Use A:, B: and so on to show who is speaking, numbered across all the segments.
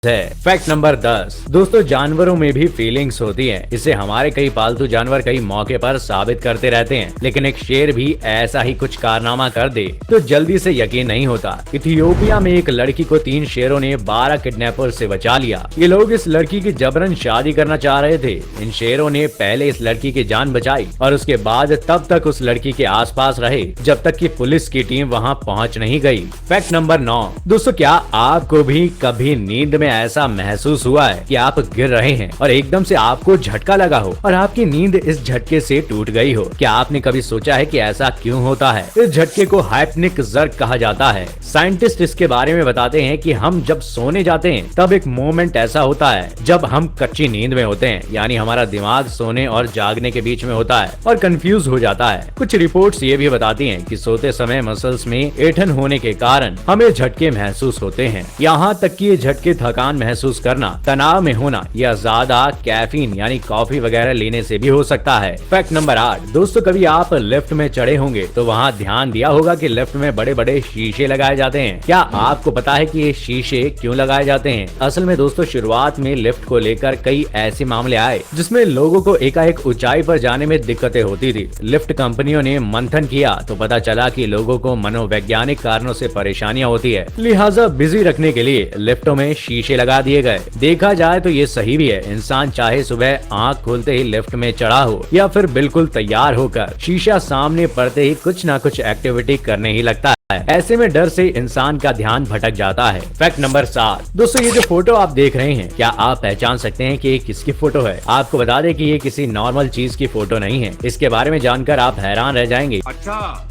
A: है। Fact number 10 दोस्तों, जानवरों में भी फीलिंग्स होती हैं। इसे हमारे कई पालतू जानवर कई मौके पर साबित करते रहते हैं, लेकिन एक शेर भी ऐसा ही कुछ कारनामा कर दे तो जल्दी से यकीन नहीं होता। इथियोपिया में एक लड़की को 3 शेरों ने 12 किडनैपर से बचा लिया। ये लोग इस लड़की की जबरन शादी करना चाह रहे थे। इन शेरों ने पहले इस लड़की की जान बचाई और उसके बाद तब तक उस लड़की के आसपास रहे जब तक कि पुलिस की टीम वहां पहुंच नहीं गई। फैक्ट नंबर 9 दोस्तों, क्या आपको भी कभी नींद में ऐसा महसूस हुआ है कि आप गिर रहे हैं और एकदम से आपको झटका लगा हो और आपकी नींद इस झटके से टूट गई हो? क्या आपने कभी सोचा है कि ऐसा क्यों होता है? इस झटके को हाइप्निक जर्क कहा जाता है। साइंटिस्ट इसके बारे में बताते हैं कि हम जब सोने जाते हैं तब एक मोमेंट ऐसा होता है जब हम कच्ची नींद में होते हैं, यानी हमारा दिमाग सोने और जागने के बीच में होता है और कंफ्यूज हो जाता है। कुछ रिपोर्ट्स ये भी बताती हैं कि सोते समय मसल्स में ऐंठन होने के कारण हमें झटके महसूस होते हैं। यहाँ तक कि ये झटके थकान महसूस करना, तनाव में होना या ज्यादा कैफीन यानी कॉफी वगैरह लेने से भी हो सकता है। फैक्ट नंबर 8 दोस्तों, कभी आप लिफ्ट में चढ़े होंगे तो वहाँ ध्यान दिया होगा कि लिफ्ट में बड़े बड़े शीशे लगाए जाते हैं। क्या आपको पता है कि ये शीशे क्यों लगाए जाते हैं? असल में दोस्तों, शुरुआत में लिफ्ट को लेकर कई ऐसे मामले आए जिसमें लोगों को एकाएक ऊंचाई पर जाने में दिक्कतें होती थी। लिफ्ट कंपनियों ने मंथन किया तो पता चला कि लोगों को मनोवैज्ञानिक कारणों से परेशानियां होती है, लिहाजा बिजी रखने के लिए लिफ्टों में शीशे लगा दिए गए। देखा जाए तो ये सही भी है। इंसान चाहे सुबह आंख खोलते ही लिफ्ट में चढ़ा हो या फिर बिल्कुल तैयार होकर शीशा सामने पड़ते ही कुछ न कुछ एक्टिविटी करने ही लगता है। ऐसे में डर से इंसान का ध्यान भटक जाता है। फैक्ट नंबर 7 दोस्तों, ये जो फोटो आप देख रहे हैं, क्या आप पहचान सकते हैं कि ये किसकी फोटो है? आपको बता दें कि ये किसी नॉर्मल चीज की फोटो नहीं है। इसके बारे में जानकर आप हैरान रह जाएंगे।
B: अच्छा,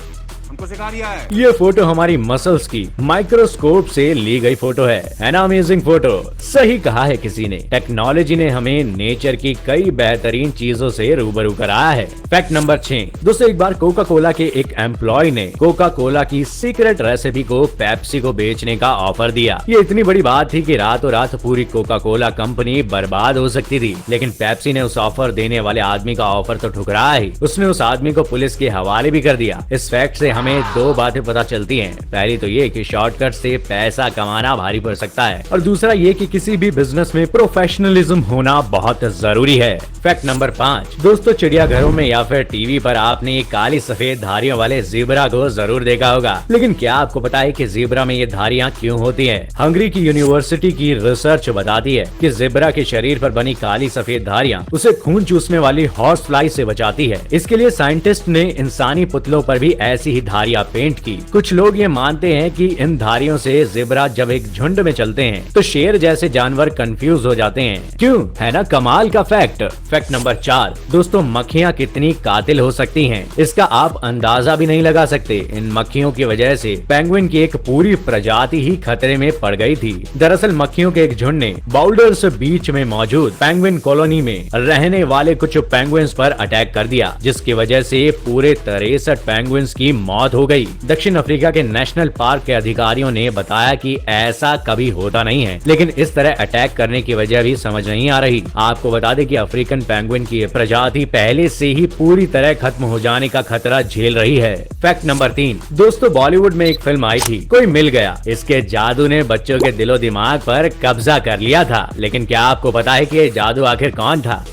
B: हमको सिखा दिया है।
A: ये फोटो हमारी मसल्स की माइक्रोस्कोप से ली गई फोटो है ना अमेजिंग फोटो? सही कहा है किसी ने। टेक्नोलॉजी ने हमें नेचर की कई बेहतरीन चीजों से रूबरू कराया है। फैक्ट नंबर 6 दोस्तों, एक बार कोका कोला के एक एम्प्लॉय ने कोका कोला की सीक्रेट रेसिपी को पेप्सी को बेचने का ऑफर दिया। ये इतनी बड़ी बात थी कि रातों रात पूरी कोका कोला कंपनी बर्बाद हो सकती थी, लेकिन पेप्सी ने उस ऑफर देने वाले आदमी का ऑफर तो ठुकराया ही, उसने उस आदमी को पुलिस के हवाले भी कर दिया। इस फैक्ट से हमें 2 बातें पता चलती हैं। पहली तो ये कि शॉर्टकट से पैसा कमाना भारी पड़ सकता है और दूसरा ये कि किसी भी बिजनेस में प्रोफेशनलिज्म होना बहुत जरूरी है। फैक्ट नंबर 5 दोस्तों, चिड़ियाघरों में या फिर टीवी पर आपने ये काली सफेद धारियों वाले ज़ेब्रा को जरूर देखा होगा, लेकिन क्या आपको पता है कि ज़ेब्रा में ये धारियां क्यों होती हैं? हंगरी की यूनिवर्सिटी की रिसर्च बताती है कि ज़ेब्रा के शरीर पर बनी काली सफेद धारियां उसे खून चूसने वाली हॉर्स फ्लाई से बचाती है। इसके लिए साइंटिस्ट ने इंसानी पुतलों पर भी ऐसी ही धारियां पेंट की। कुछ लोग ये मानते हैं कि इन धारियों से ज़ेब्रा जब एक झुंड में चलते हैं तो शेर जैसे जानवर कंफ्यूज हो जाते हैं। क्यों? है ना कमाल का फैक्ट। फैक्ट नंबर 4 दोस्तों, मक्खियाँ कितनी कातिल हो सकती हैं, इसका आप अंदाजा भी नहीं लगा सकते। इन मक्खियों की वजह से पेंगुइन की एक पूरी प्रजाति ही खतरे में पड़ गई थी। दरअसल मक्खियों के एक झुंड ने बाउल्डर्स बीच में मौजूद पेंगुइन कॉलोनी में रहने वाले कुछ पेंगुइन्स पर अटैक कर दिया, जिसकी वजह से पूरे 63 पेंगुइन्स की मौत हो गई। दक्षिण अफ्रीका के नेशनल पार्क के अधिकारियों ने बताया कि ऐसा कभी होता नहीं है, लेकिन इस तरह अटैक करने की वजह भी समझ नहीं आ रही। आपको बता दें कि अफ्रीकन पेंगुइन की प्रजाति पहले से ही पूरी तरह खत्म हो जाने का खतरा झेल रही है। फैक्ट नंबर 3 दोस्तों, बॉलीवुड में एक फिल्म आई थी कोई मिल गया। इसके जादू ने बच्चों के दिलो दिमाग पर कब्जा कर लिया था, लेकिन क्या आपको पता है कि ये जादू आखिर कौन था?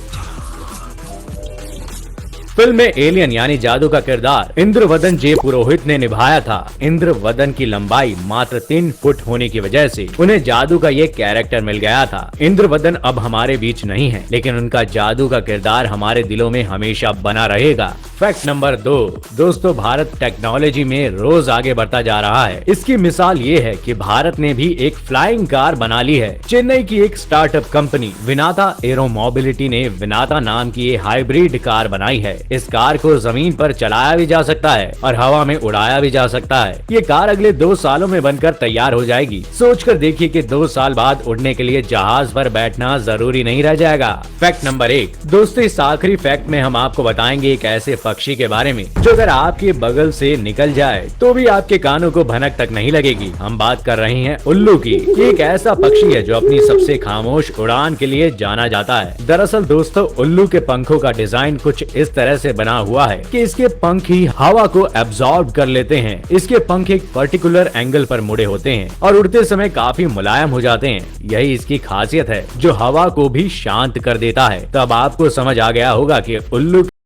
A: फिल्म में एलियन यानी जादू का किरदार इंद्रवदन जे पुरोहित ने निभाया था। इंद्रवदन की लंबाई मात्र 3 फुट होने की वजह से उन्हें जादू का ये कैरेक्टर मिल गया था। इंद्रवदन अब हमारे बीच नहीं है, लेकिन उनका जादू का किरदार हमारे दिलों में हमेशा बना रहेगा। फैक्ट नंबर 2 दोस्तों, भारत टेक्नोलॉजी में रोज आगे बढ़ता जा रहा है। इसकी मिसाल ये है कि भारत ने भी एक फ्लाइंग कार बना ली है। चेन्नई की एक स्टार्टअप कंपनी विनाता एरो मोबिलिटी ने विनाता नाम की ये हाइब्रिड कार बनाई है। इस कार को जमीन पर चलाया भी जा सकता है और हवा में उड़ाया भी जा सकता है। ये कार अगले 2 सालों में बनकर तैयार हो जाएगी। सोचकर देखिए कि 2 साल बाद उड़ने के लिए जहाज पर बैठना जरूरी नहीं रह जाएगा। फैक्ट नंबर 1 दोस्तों, इस आखिरी फैक्ट में हम आपको बताएंगे एक ऐसे पक्षी के बारे में जो अगर आपके बगल से निकल जाए तो भी आपके कानों को भनक तक नहीं लगेगी। हम बात कर रहे हैं उल्लू की। ये एक ऐसा पक्षी है जो अपनी सबसे खामोश उड़ान के लिए जाना जाता है। दरअसल दोस्तों, उल्लू के पंखों का डिजाइन कुछ इस तरह तरह से बना हुआ है कि इसके पंख ही हवा को एब्जॉर्ब कर लेते हैं। इसके पंख एक पर्टिकुलर एंगल पर मुड़े होते हैं और उड़ते समय काफी मुलायम हो जाते हैं। यही इसकी खासियत है जो हवा को भी शांत कर देता है। तब आपको समझ आ गया होगा कि उल्लू